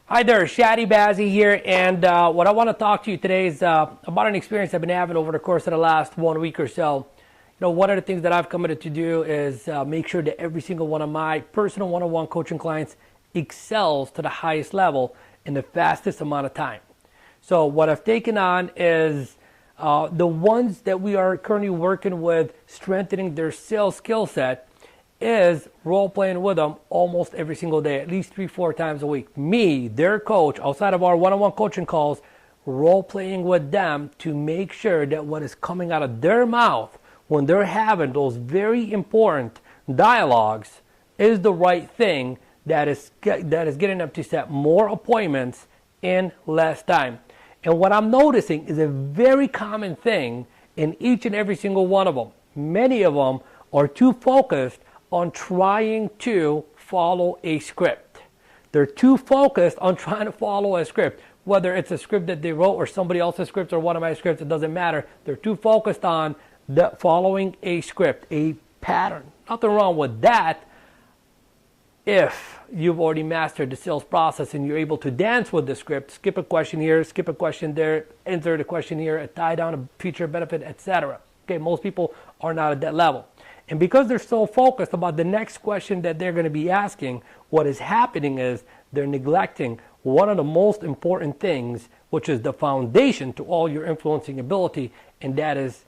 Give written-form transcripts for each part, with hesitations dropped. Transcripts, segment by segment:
Hi there, Chadi Bazzi here, and what I want to talk to you today is about an experience I've been having over the course of the last 1 week or so. One of the things that I've committed to do is make sure that every single one of my personal one-on-one coaching clients excels to the highest level in the fastest amount of time. So what I've taken on is the ones that we are currently working with strengthening their sales skill set is role-playing with them almost every single day, at least 3-4 times a week. Me, their coach, outside of our one-on-one coaching calls, role-playing with them to make sure that what is coming out of their mouth when they're having those very important dialogues is the right thing that is getting them to set more appointments in less time. And what I'm noticing is a very common thing in each and every single one of them. Many of them are too focused on trying to follow a script. They're too focused on trying to follow a script, whether it's a script that they wrote or somebody else's script or one of my scripts, it doesn't matter. They're too focused on following a script, a pattern. Nothing wrong with that if you've already mastered the sales process and you're able to dance with the script, skip a question here, skip a question there, insert a question here, a tie down, a feature, benefit, etc. Okay, most people are not at that level. And because they're so focused about the next question that they're going to be asking, what is happening is they're neglecting one of the most important things, which is the foundation to all your influencing ability, and that is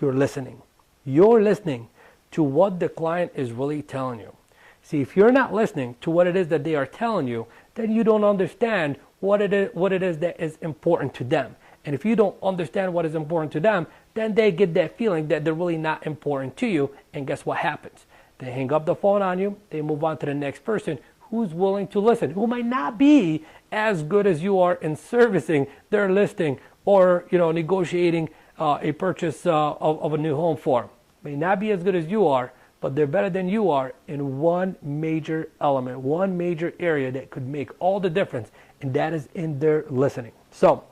your listening. You're listening to what the client is really telling you. See, if you're not listening to what it is that they are telling you, then you don't understand what it is that is important to them. And if you don't understand what is important to them, then they get that feeling that they're really not important to you. And guess what happens? They hang up the phone on you. They move on to the next person who's willing to listen, who might not be as good as you are in servicing their listing or negotiating a purchase of a new home for them. May not be as good as you are, but they're better than you are in one major element, one major area that could make all the difference, and that is in their listening. So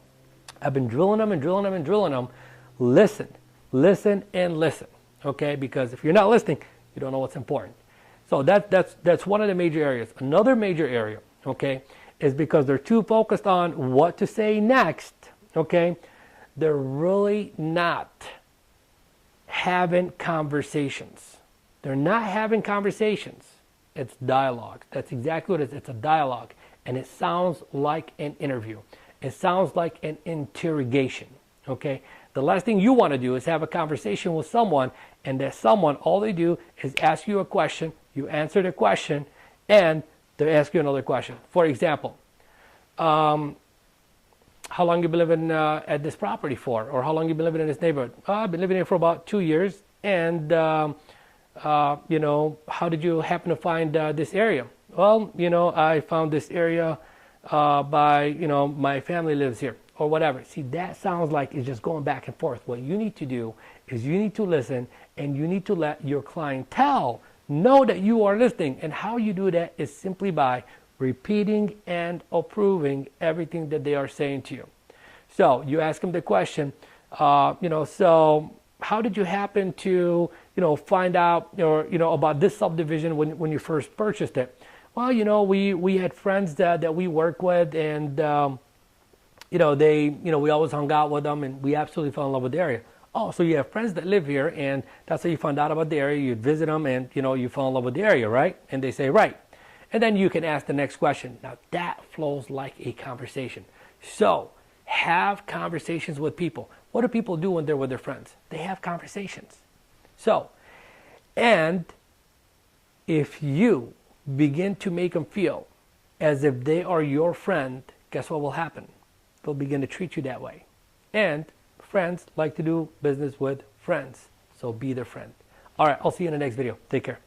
I've been drilling them and drilling them and drilling them. Listen and listen, okay? Because if you're not listening, you don't know what's important. So that's one of the major areas. Another major area, okay, is because they're too focused on what to say next, okay? They're really not having conversations. They're not having conversations. It's dialogue. That's exactly what it is. It's a dialogue, and it sounds like an interview. It sounds like an interrogation, okay? The last thing you want to do is have a conversation with someone, and that someone, all they do is ask you a question, you answer the question, and they ask you another question. For example, how long you been living at this property for? Or how long you been living in this neighborhood? I've been living here for about 2 years, and how did you happen to find this area? Well, I found this area by my family lives here, or whatever. See, that sounds like it's just going back and forth. What you need to do is you need to listen, and you need to let your clientele know that you are listening. And how you do that is simply by repeating and approving everything that they are saying to you. So you ask them the question, so how did you happen to find out about this subdivision when you first purchased it? Well, we had friends that we work with, and we always hung out with them, and we absolutely fell in love with the area. Oh, so you have friends that live here, and that's how you found out about the area. You'd visit them, and you fell in love with the area, right? And they say, right. And then you can ask the next question. Now that flows like a conversation. So have conversations with people. What do people do when they're with their friends? They have conversations. So, and if you begin to make them feel as if they are your friend, guess what will happen? They'll begin to treat you that way. And friends like to do business with friends. So be their friend. All right, I'll see you in the next video. Take care.